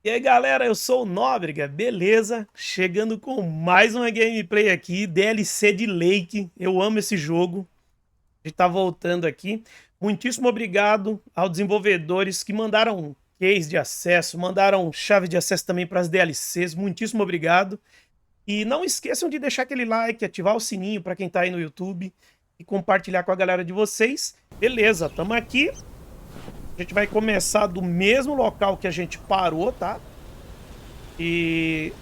E aí galera, eu sou o Nóbrega, beleza? Chegando com mais uma gameplay aqui, DLC de Lake, eu amo esse jogo, a gente tá voltando aqui. Muitíssimo obrigado aos desenvolvedores que mandaram case de acesso, mandaram chave de acesso também para as DLCs, muitíssimo obrigado. E não esqueçam de deixar aquele like, ativar o sininho para quem tá aí no YouTube e compartilhar com a galera de vocês. Beleza, tamo aqui. A gente vai começar do mesmo local que a gente parou, tá? E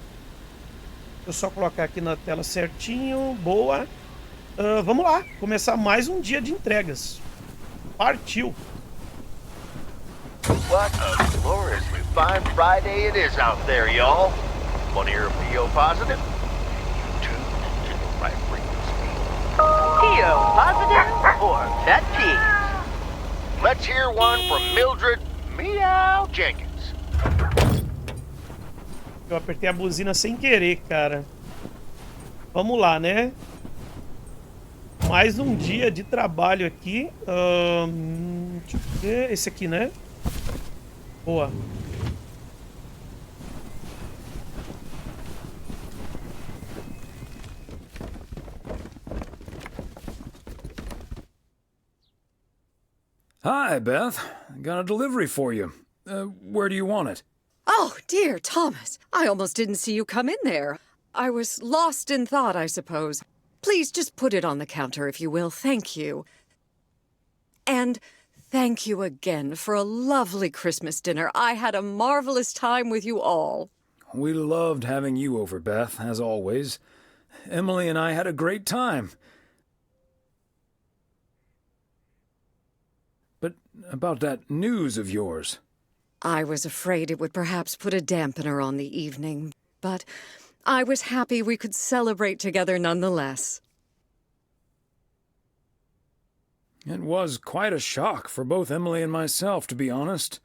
deixa eu só colocar aqui na tela certinho. Boa. Vamos lá, começar mais um dia de entregas. Partiu. What a gloriously fine Friday it is out there, y'all. Want to hear a PO positive? You tuned to the right frequency. PO positive or pet peeve? Let's hear one from Mildred Meow Jenkins. Eu apertei a buzina sem querer, cara. Vamos lá, né? Mais um dia de trabalho aqui. Deixa eu ver. Esse aqui, né? Boa. Hi, Beth. Got a delivery for you. Where do you want it? Oh, dear, Thomas. I almost didn't see you come in there. I was lost in thought, I suppose. Please just put it on the counter, if you will. Thank you. And thank you again for a lovely Christmas dinner. I had a marvelous time with you all. We loved having you over, Beth, as always. Emily and I had a great time. But about that news of yours. I was afraid it would perhaps put a dampener on the evening, but I was happy we could celebrate together nonetheless. It was quite a shock for both Emily and myself, to be honest.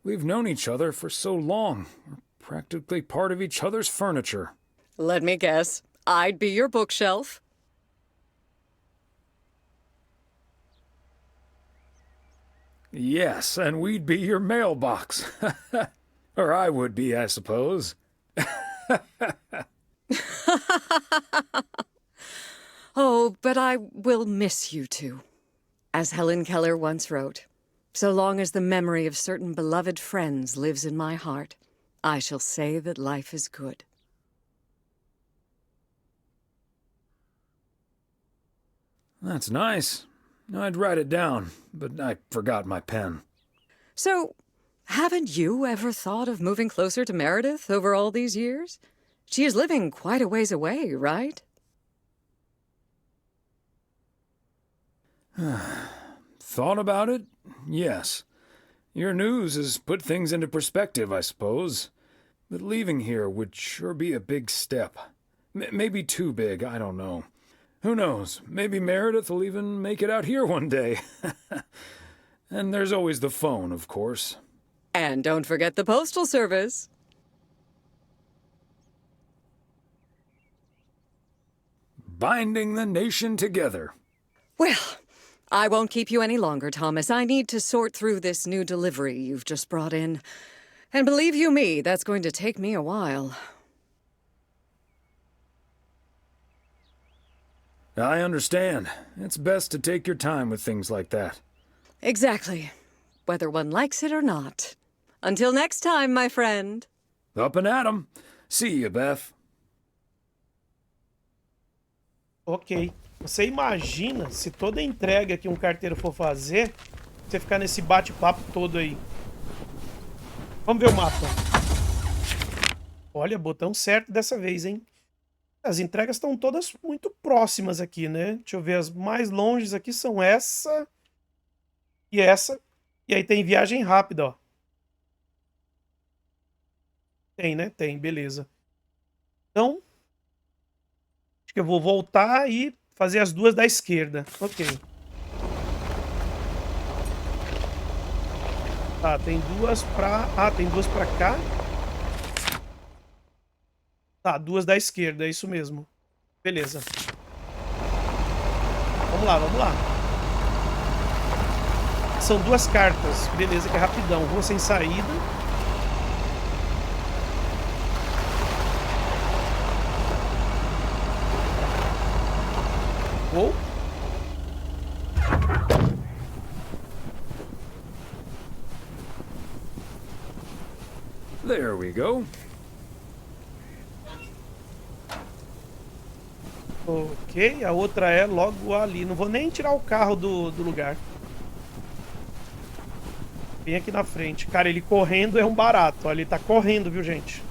We've known each other for so long. We're practically part of each other's furniture. Let me guess. I'd be your bookshelf. Yes, and we'd be your mailbox. Or I would be, I suppose. Oh, but I will miss you two. As Helen Keller once wrote, so long as the memory of certain beloved friends lives in my heart, I shall say that life is good. That's nice. I'd write it down, but I forgot my pen. So, haven't you ever thought of moving closer to Meredith over all these years? She is living quite a ways away, right? Thought about it? Yes. Your news has put things into perspective, I suppose. But leaving here would sure be a big step. Maybe too big, I don't know. Who knows? Maybe Meredith will even make it out here one day. And there's always the phone, of course. And don't forget the postal service. Binding the nation together. Well, I won't keep you any longer, Thomas. I need to sort through this new delivery you've just brought in. And believe you me, that's going to take me a while. I understand. It's best to take your time with things like that. Exactly. Whether one likes it or not. Until next time, my friend. Up and at 'em. See you, Beth. Ok. Você imagina se toda entrega que um carteiro for fazer, você ficar nesse bate-papo todo aí. Vamos ver o mapa. Olha, botão certo dessa vez, hein? As entregas estão todas muito próximas aqui, né? Deixa eu ver, as mais longes aqui são essa e essa. E aí tem viagem rápida, ó. Tem, né? Tem, beleza. Então, acho que eu vou voltar e fazer as duas da esquerda. Ok. Tá, tem duas pra... Ah, tem duas pra cá. Tá, duas da esquerda, é isso mesmo. Beleza. Vamos lá, vamos lá. São duas cartas. Beleza, que é rapidão. Rua sem saída. Ou... There we go. Ok, a outra é logo ali. Não vou nem tirar o carro do lugar. Bem aqui na frente. Cara, ele correndo é um barato. Olha, ele tá correndo, viu, gente?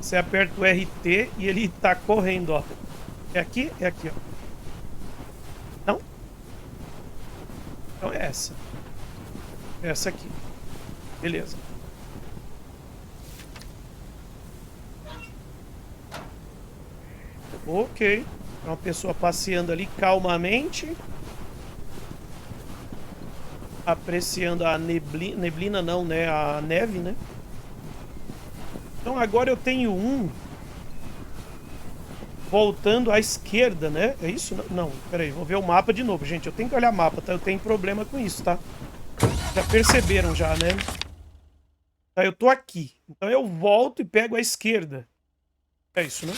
Você aperta o RT e ele tá correndo, ó. É aqui? É aqui, ó. Não? Então é essa. Essa aqui. Beleza. Ok. É uma pessoa passeando ali calmamente. Apreciando a neblina. Neblina não, né? A neve, né? Então agora eu tenho um voltando à esquerda, né? É isso? Não, peraí, vou ver o mapa de novo, gente. Eu tenho que olhar mapa, tá? Eu tenho problema com isso, tá? Já perceberam já, né? Tá, eu tô aqui. Então eu volto e pego a esquerda. É isso, né?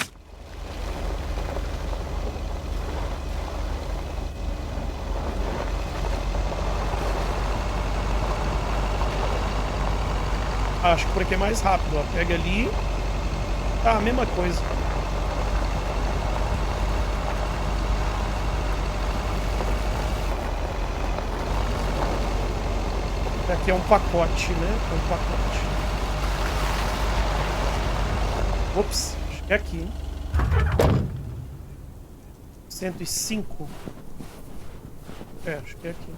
Acho que por aqui é mais rápido, ó. Pega ali. Tá, a mesma coisa. Aqui é um pacote, né? É um pacote. Ops, acho que é aqui, hein? 105. É, acho que é aqui.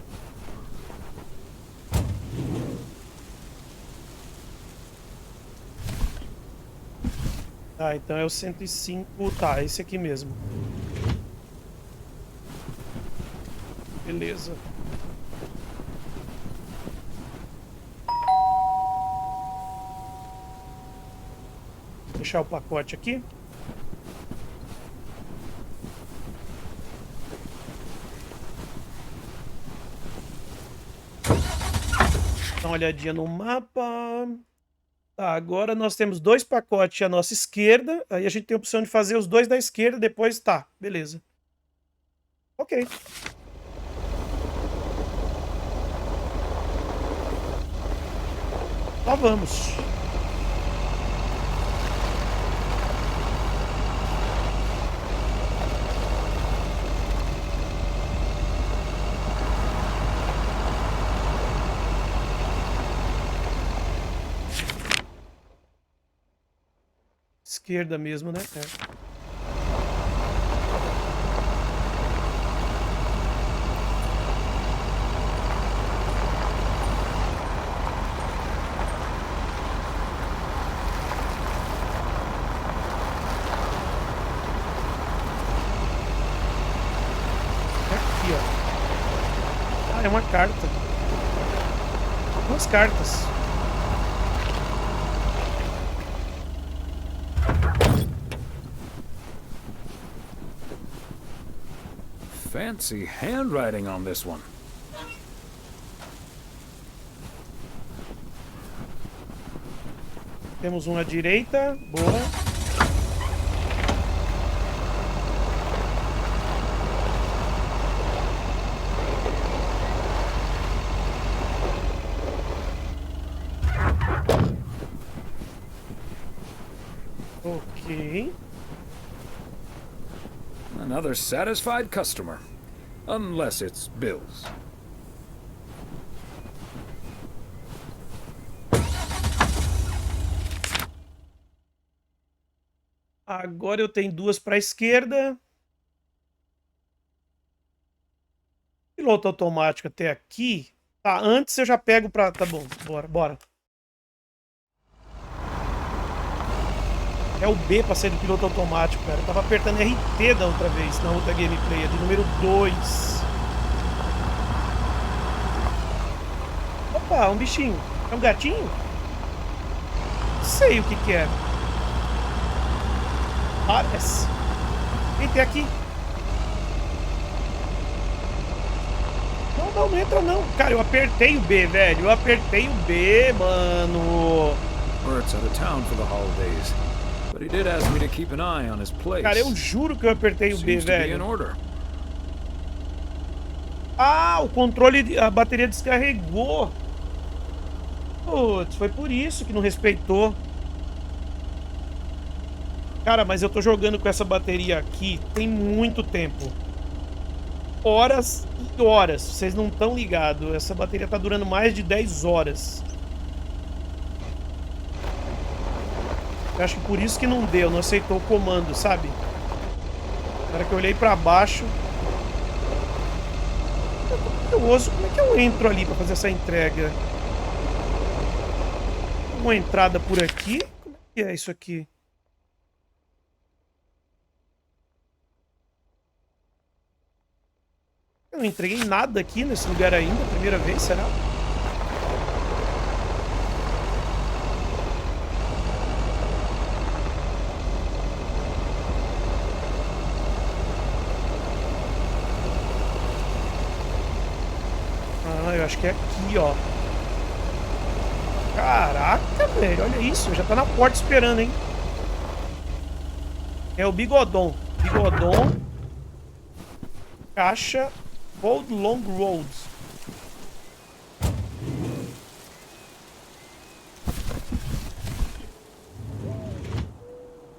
Tá, então é o 105. Tá, esse aqui mesmo. Beleza. Vou deixar o pacote aqui. Dá uma olhadinha no mapa. Tá, agora nós temos 2 pacotes à nossa esquerda. Aí a gente tem a opção de fazer os 2 da esquerda, depois tá, beleza. Ok. Lá vamos. Esquerda mesmo, né? É. Aqui, ó. Ah, é uma carta. 2 cartas. Fancy handwriting on this one. Temos um à direita. Boa. Ok. Another satisfied customer. Unless it's bills. Agora eu tenho 2 para a esquerda. Piloto automático até aqui. Tá, antes eu já pego pra... Tá bom, bora, bora. É o B pra sair do piloto automático, cara. Eu tava apertando RT da outra vez, na outra gameplay, de número 2. Opa, um bichinho. É um gatinho? Não sei o que que é. Parece. Quem tem aqui? Não, não entra não. Cara, eu apertei o B, velho. Eu apertei o B, mano. Bert's out of town for the holidays. But he did ask me to keep an eye on his place. Cara, eu juro que eu apertei o B, Seems to be in velho. order. Ah, o controle, a bateria descarregou. Putz, foi por isso que não respeitou. Cara, mas eu tô jogando com essa bateria aqui tem muito tempo. Horas e horas. Vocês não estão ligados. Essa bateria tá durando mais de 10 horas. Eu acho que por isso que não deu, não aceitou o comando, sabe? Na hora que eu olhei pra baixo... Eu tô curioso, como é que eu entro ali pra fazer essa entrega? Uma entrada por aqui? Como é que é isso aqui? Eu não entreguei nada aqui nesse lugar ainda, primeira vez, será? Ah, eu acho que é aqui, ó. Caraca, velho, olha isso, já tá na porta esperando, hein? É o bigodon. Bigodon. Caixa. Old Long Roads.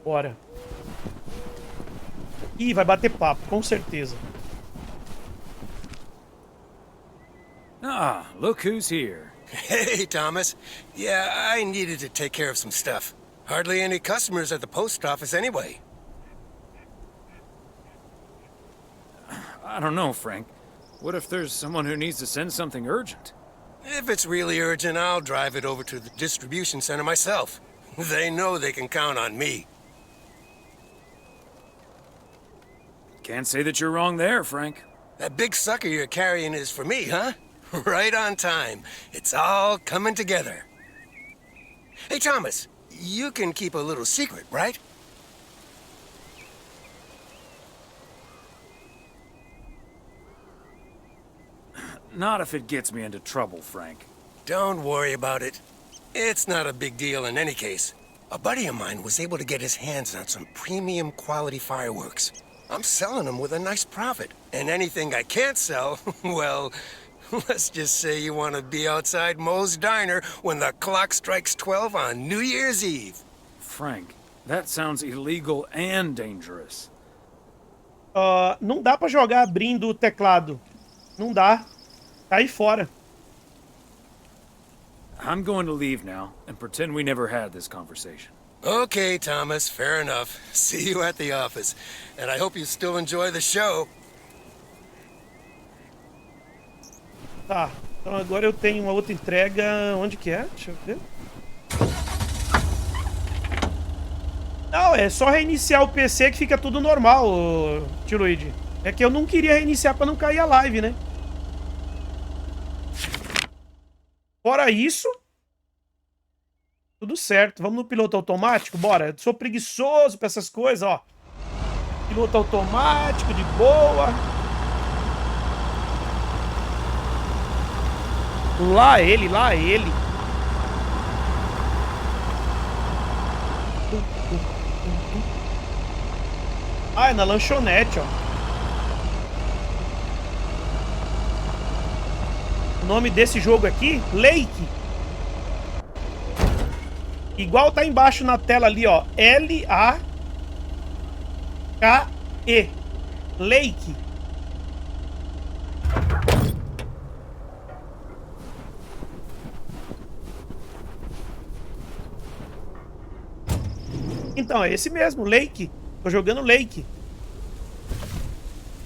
Bora. Ih, vai bater papo, com certeza. Ah, look who's here. Hey, Thomas. Yeah, I needed to take care of some stuff. Hardly any customers at the post office anyway. I don't know, Frank. What if there's someone who needs to send something urgent? If it's really urgent, I'll drive it over to the distribution center myself. They know they can count on me. Can't say that you're wrong there, Frank. That big sucker you're carrying is for me, huh? Right on time. It's all coming together. Hey, Thomas, you can keep a little secret, right? Not if it gets me into trouble, Frank. Don't worry about it. It's not a big deal in any case. A buddy of mine was able to get his hands on some premium quality fireworks. I'm selling them with a nice profit. And anything I can't sell, well, let's just say you want to be outside Moe's Diner when the clock strikes 12 on New Year's Eve. Frank, that sounds illegal and dangerous. Não dá pra jogar abrindo o teclado. Não dá. Tá aí fora. I'm going to leave now and pretend we never had this conversation. Okay, Thomas, fair enough. See you at the office. And I hope you still enjoy the show. Tá. Então agora eu tenho uma outra entrega. Onde que é? Deixa eu ver. Não, é só reiniciar o PC que fica tudo normal, tio Luigi. É que eu não queria reiniciar pra não cair a live, né? Fora isso, tudo certo. Vamos no piloto automático? Bora. Eu sou preguiçoso pra essas coisas, ó. Piloto automático, de boa. Lá ele, lá ele. Ah, é na lanchonete, ó. O nome desse jogo aqui, Lake. Igual tá embaixo na tela ali, ó. L-A-K-E. Lake. Então, é esse mesmo, Lake. Tô jogando Lake.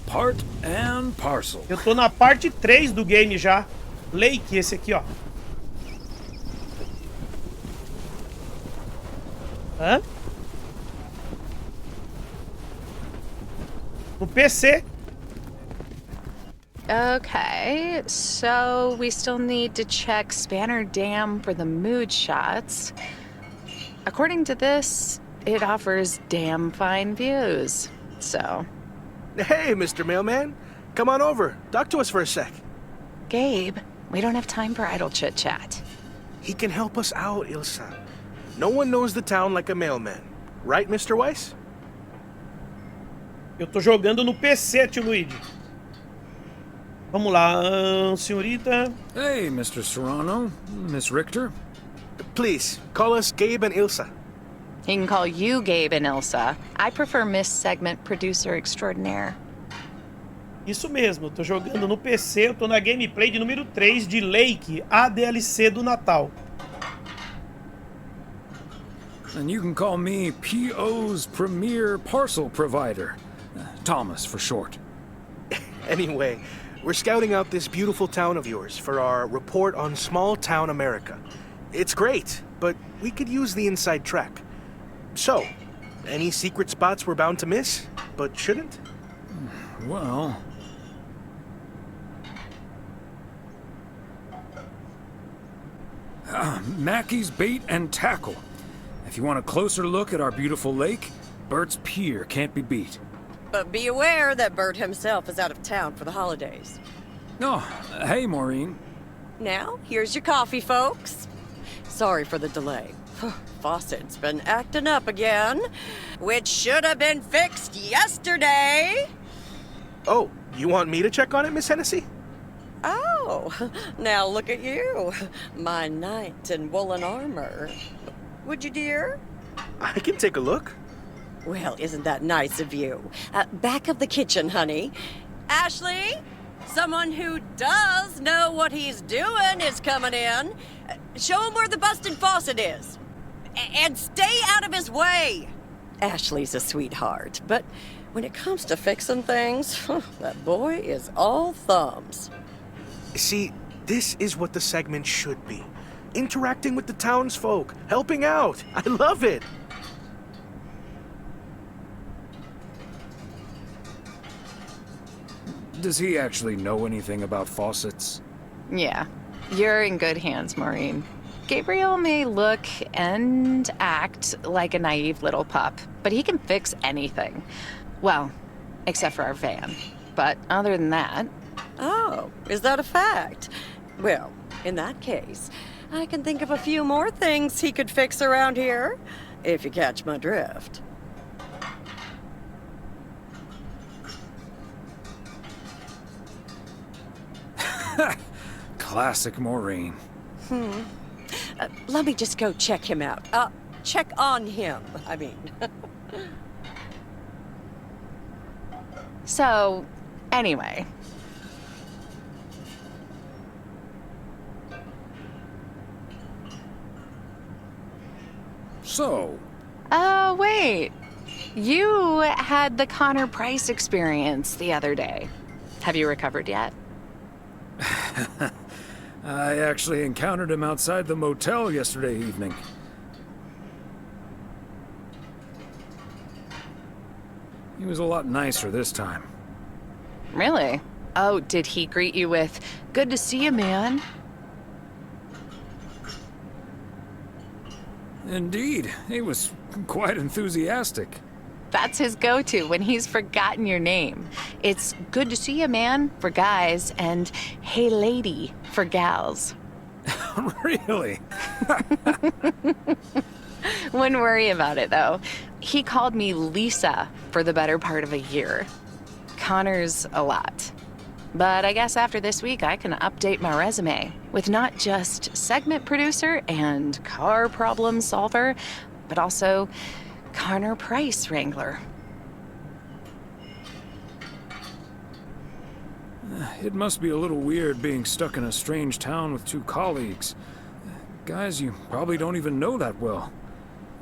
Part and parcel. Eu tô na parte 3 do game já. Lake, esse aqui, ó. Hã? No PC. Okay, so we still need to check Spanner Dam for the mood shots. According to this, it offers damn fine views. So, Hey, Mr. Mailman. Come on over. Talk to us for a sec. Gabe, we don't have time for idle chit-chat. He can help us out, Ilsa. No one knows the town like a mailman. Right, Mr. Weiss? Eu tô jogando no PC, tio Luigi. Vamos lá, senhorita. Hey, Mr. Serrano, Miss Richter. Please, call us Gabe and Ilsa. He can call you Gabe and Ilsa. I prefer Miss Segment Producer Extraordinaire. Isso mesmo, eu tô jogando no PC, eu tô na gameplay de número 3 de Lake, a DLC do Natal. And you can call me PO's premier parcel provider. Thomas for short. Anyway, we're scouting out this beautiful town of yours for our report on small town America. It's great, but we could use the inside track. So, any secret spots we're bound to miss, but shouldn't? Well... Mackey's Bait and Tackle. If you want a closer look at our beautiful lake, Bert's Pier can't be beat. But be aware that Bert himself is out of town for the holidays. Oh, hey, Maureen. Now, here's your coffee, folks. Sorry for the delay. Faucet's been acting up again, which should have been fixed yesterday. Oh, you want me to check on it, Miss Hennessy? Oh, now look at you, my knight in woolen armor. Would you, dear? I can take a look. Well, isn't that nice of you? Back of the kitchen, honey. Ashley, someone who does know what he's doing is coming in. Show him where the busted faucet is. And stay out of his way. Ashley's a sweetheart, but when it comes to fixing things, that boy is all thumbs. See, this is what the segment should be. Interacting with the townsfolk, helping out. I love it. Does he actually know anything about faucets? Yeah, you're in good hands, Maureen. Gabriel may look and act like a naive little pup, but he can fix anything. Well, except for our van. But other than that... Oh, is that a fact? Well, in that case, I can think of a few more things he could fix around here, if you catch my drift. Classic Maureen. Let me just go check him out. Check on him, I mean. So, anyway. So... Wait. You had the Connor Price experience the other day. Have you recovered yet? I actually encountered him outside the motel yesterday evening. He was a lot nicer this time. Really? Oh, did he greet you with, "Good to see you, man"? Indeed, he was quite enthusiastic. That's his go-to when he's forgotten your name. It's "Good to see you, man" for guys and "Hey, lady" for gals. Really? Wouldn't worry about it, though. He called me Lisa for the better part of a year. Connor's a lot. But I guess after this week, I can update my resume with not just segment producer and car problem solver, but also Connor Price wrangler. It must be a little weird being stuck in a strange town with two colleagues. Guys you probably don't even know that well.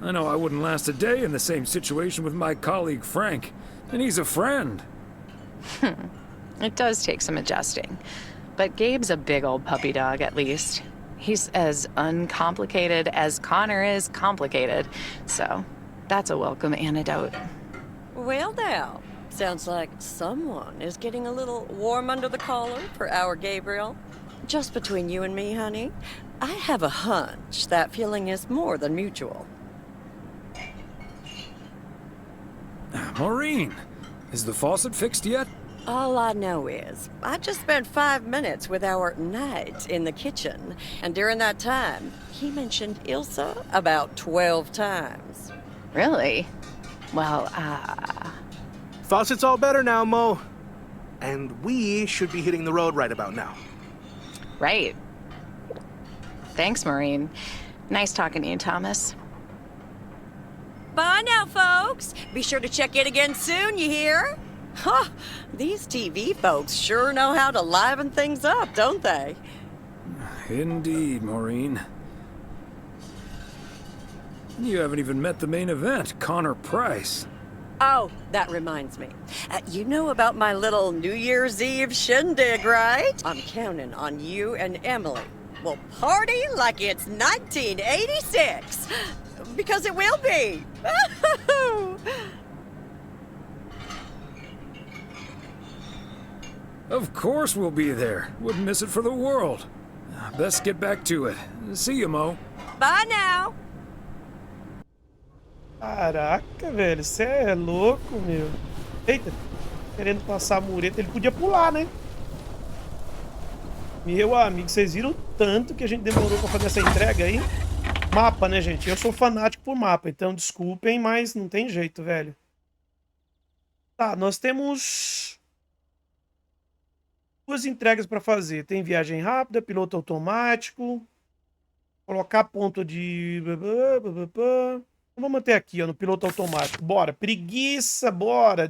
I know I wouldn't last a day in the same situation with my colleague Frank, and he's a friend. It does take some adjusting. But Gabe's a big old puppy dog, at least. He's as uncomplicated as Connor is complicated, so that's a welcome antidote. Well now, sounds like someone is getting a little warm under the collar for our Gabriel. Just between you and me, honey, I have a hunch that feeling is more than mutual. Maureen, is the faucet fixed yet? All I know is, I just spent 5 minutes with our knight in the kitchen, and during that time, he mentioned Ilsa about 12 times. Really? Well, Faucet's all better now, Mo. and we should be hitting the road right about now. Right. Thanks, Maureen. Nice talking to you, Thomas. Bye now, folks. Be sure to check in again soon, you hear? Huh, these TV folks sure know how to liven things up, don't they? Indeed, Maureen. You haven't even met the main event, Connor Price. Oh, that reminds me. You know about my little New Year's Eve shindig, right? I'm counting on you and Emily. We'll party like it's 1986. Because it will be. Of course we'll be there. Wouldn't miss it for the world. Best get back to it. See you, Mo. Bye now. Caraca, velho, você é louco, meu. Eita, querendo passar a mureta. Ele podia pular, né? Meu amigo, vocês viram o tanto que a gente demorou pra fazer essa entrega aí? Mapa, né, gente? Eu sou fanático por mapa, então desculpem, mas não tem jeito, velho. Tá, nós temos 2 entregas pra fazer. Tem viagem rápida, piloto automático, colocar ponto de... Vamos manter aqui, ó, no piloto automático. Bora. Preguiça, bora.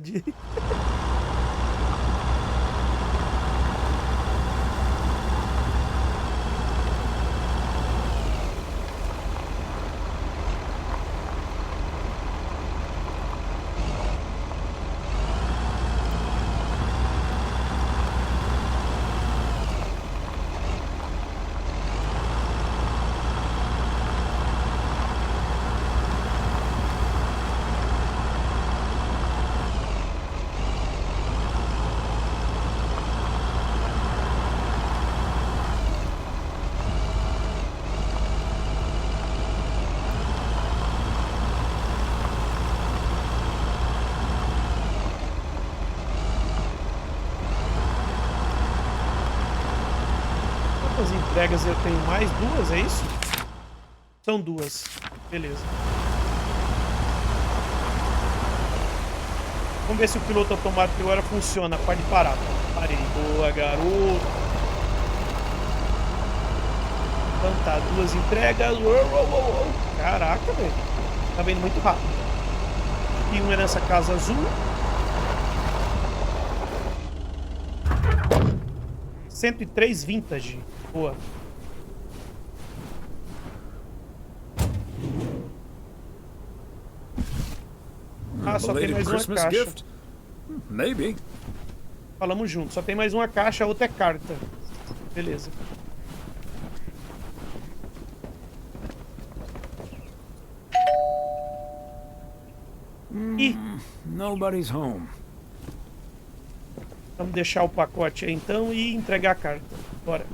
Quantas entregas eu tenho? Mais 2, é isso? São 2. Beleza. Vamos ver se o piloto automático agora funciona. Pode parar. Parei. Boa, garoto. Então tá, 2 entregas. Caraca, velho. Tá vendo muito rápido. E um é nessa casa azul. 103 vintage. Boa. Ah, só tem mais uma caixa. Maybe. Falamos junto. Só tem mais uma caixa, a outra é carta. Beleza. Ih, Nobody's home. vamos deixar o pacote aí então e entregar a carta. Bora.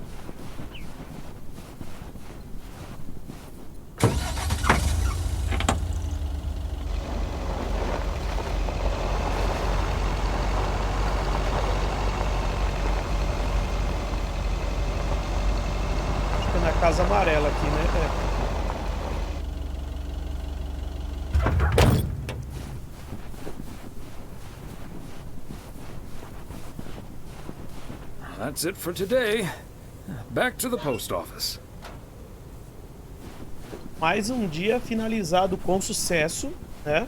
Acho que é na casa amarela aqui, né? É. That's it for today. Back to the post office. Mais um dia finalizado com sucesso, né?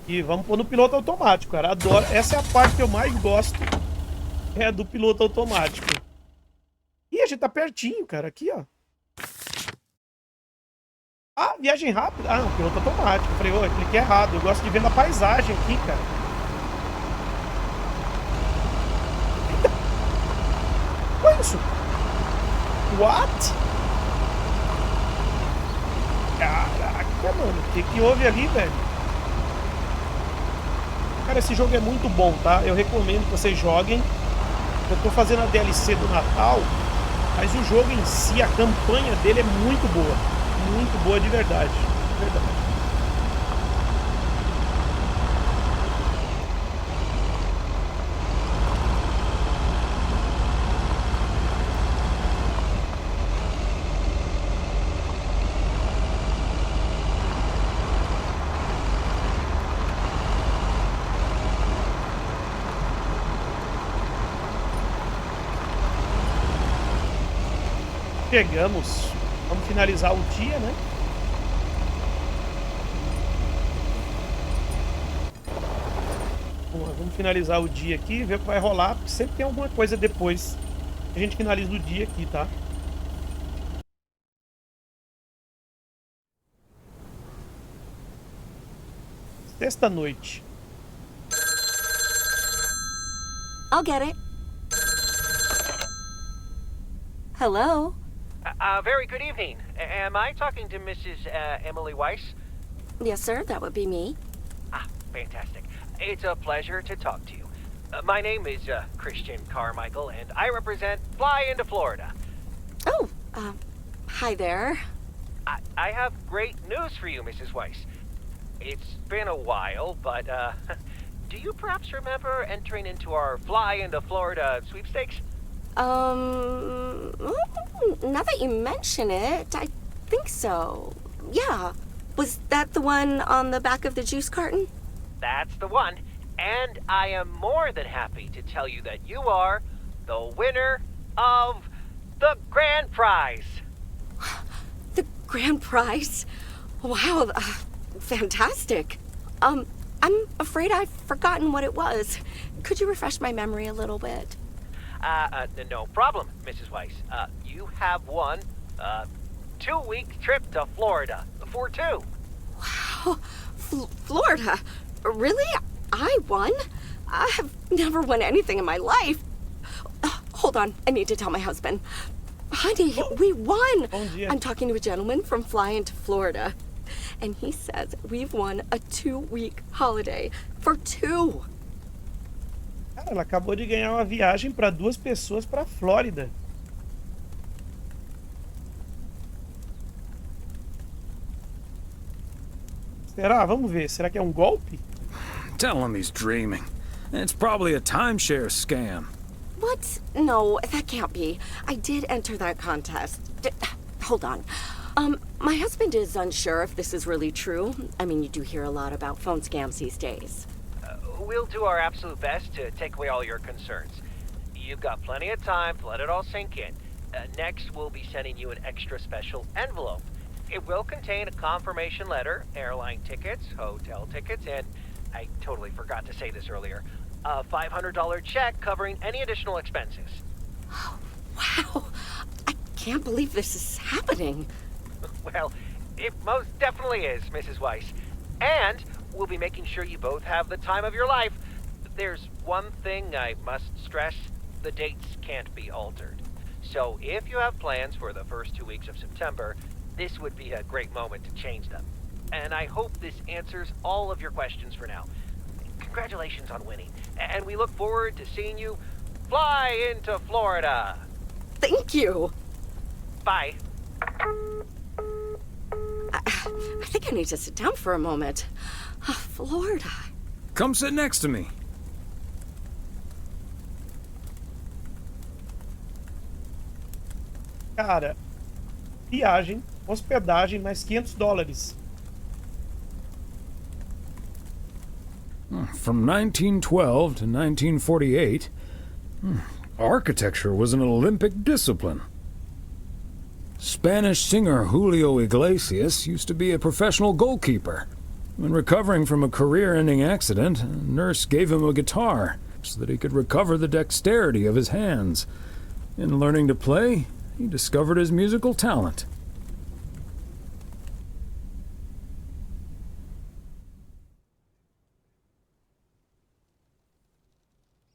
E vamos pôr no piloto automático, cara. Adoro. Essa é a parte que eu mais gosto. É a do piloto automático. Ih, a gente tá pertinho, cara. Aqui, ó. Ah, viagem rápida. Ah, não, piloto automático. Eu falei, ô, eu cliquei errado. Eu gosto de ver na paisagem aqui, cara. Olha isso. What? Caraca, mano. O que houve ali, velho? Cara, esse jogo é muito bom, tá? Eu recomendo que vocês joguem. Eu tô fazendo a DLC do Natal, mas o jogo em si, a campanha dele é muito boa. Muito boa de verdade. De verdade. chegamos. Vamos finalizar o dia, né? Vamos finalizar o dia aqui, ver o que vai rolar, porque sempre tem alguma coisa depois que a gente finaliza o dia aqui, tá? Sexta-noite. I'll get it. Hello? Very good evening. Am I talking to Mrs. Emily Weiss? Yes, sir, that would be me. Ah, fantastic. It's a pleasure to talk to you. My name is Christian Carmichael, and I represent Fly into Florida. Oh, hi there. I have great news for you, Mrs. Weiss. It's been a while, but do you perhaps remember entering into our Fly into Florida sweepstakes? Now that you mention it, I think so. Yeah. Was that the one on the back of the juice carton? That's the one. And I am more than happy to tell you that you are the winner of the grand prize. The grand prize? Wow, fantastic. I'm afraid I've forgotten what it was. Could you refresh my memory a little bit? No problem, Mrs. Weiss. You have won a 2-week trip to Florida for two. Wow, Florida? Really? I won? I have never won anything in my life. Hold on, I need to tell my husband. Honey, we won! I'm talking to a gentleman from Fly into Florida. And he says we've won a 2-week holiday for two. Cara, ela acabou de ganhar uma viagem para 2 pessoas para Flórida. Será? Vamos ver. Será que é um golpe? Tell him he's dreaming. It's probably a timeshare scam. What? No, that can't be. I did enter that contest. Hold on. My husband is unsure if this is really true. I mean, you do hear a lot about phone scams these days. We'll do our absolute best to take away all your concerns. You've got plenty of time to let it all sink in. Next, we'll be sending you an extra special envelope. It will contain a confirmation letter, airline tickets, hotel tickets, and I totally forgot to say this earlier, a $500 check covering any additional expenses. Oh, wow. I can't believe this is happening. Well, it most definitely is, Mrs. Weiss. And we'll be making sure you both have the time of your life. There's one thing I must stress. The dates can't be altered. So if you have plans for the first 2 weeks of September, this would be a great moment to change them. And I hope this answers all of your questions for now. Congratulations on winning. And we look forward to seeing you fly into Florida. Thank you. Bye. I think I need to sit down for a moment. Florida. Come sit next to me. Cara, viagem, hospedagem, mais $500. From 1912 to 1948, architecture was an Olympic discipline. Spanish singer Julio Iglesias used to be a professional goalkeeper. When recovering from a career-ending accident, a nurse gave him a guitar so that he could recover the dexterity of his hands. In learning to play, he discovered his musical talent.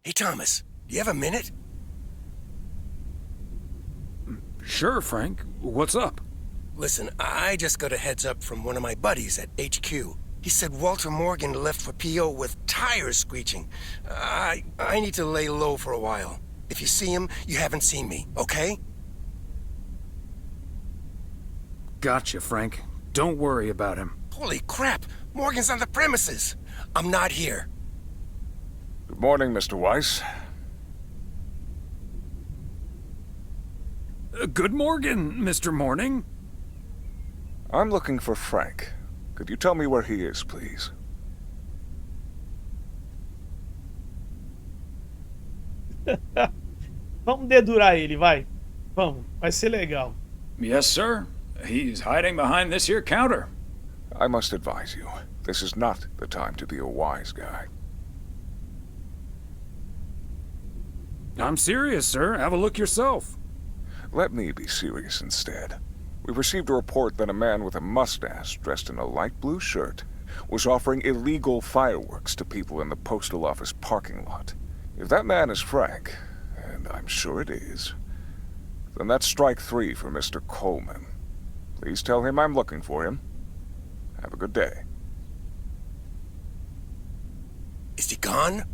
Hey, Thomas, you have a minute? Sure, Frank. What's up? Listen, I just got a heads up from one of my buddies at HQ. He said Walter Morgan left for PO with tires screeching. I need to lay low for a while. If you see him, you haven't seen me, okay? Gotcha, Frank. Don't worry about him. Holy crap! Morgan's on the premises! I'm not here. Good morning, Mr. Weiss. Good morning, Mr. Morning. I'm looking for Frank. Could you tell me where he is, please? Vamos dedurar ele, vai. Vamos, vai ser legal. Yes, sir. He's hiding behind this here counter. I must advise you, this is not the time to be a wise guy. I'm serious, sir. Have a look yourself. Let me be serious instead. We received a report that a man with a mustache dressed in a light blue shirt was offering illegal fireworks to people in the postal office parking lot. If that man is Frank, and I'm sure it is, then that's strike 3 for Mr. Coleman. Please tell him I'm looking for him. Have a good day. Is he gone?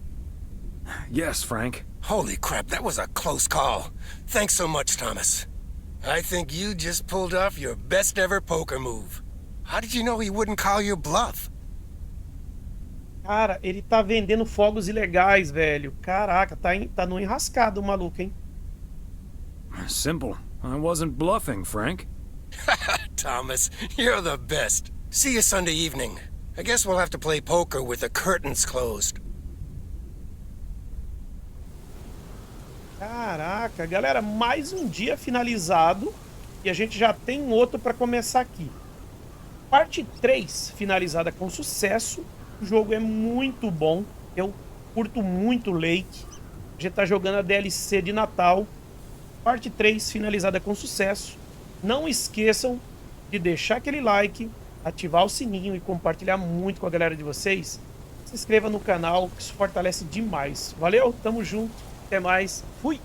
Yes, Frank. Holy crap, that was a close call. Thanks so much, Thomas. I think you just pulled off your best ever poker move. How did you know he wouldn't call your bluff? Cara, ele tá vendendo fogos ilegais, velho. Caraca, tá no enrascado o maluco, hein? Simple. I wasn't bluffing, Frank. Thomas, you're the best. See you Sunday evening. I guess we'll have to play poker with the curtains closed. Caraca, galera, mais um dia finalizado e a gente já tem outro para começar aqui. Parte 3 finalizada com sucesso. O jogo é muito bom, eu curto muito o Lake. A gente tá jogando a DLC de Natal. Parte 3 finalizada com sucesso. Não esqueçam de deixar aquele like, ativar o sininho e compartilhar muito com a galera de vocês. Se inscreva no canal, que isso fortalece demais. Valeu, tamo junto. Até mais. Fui!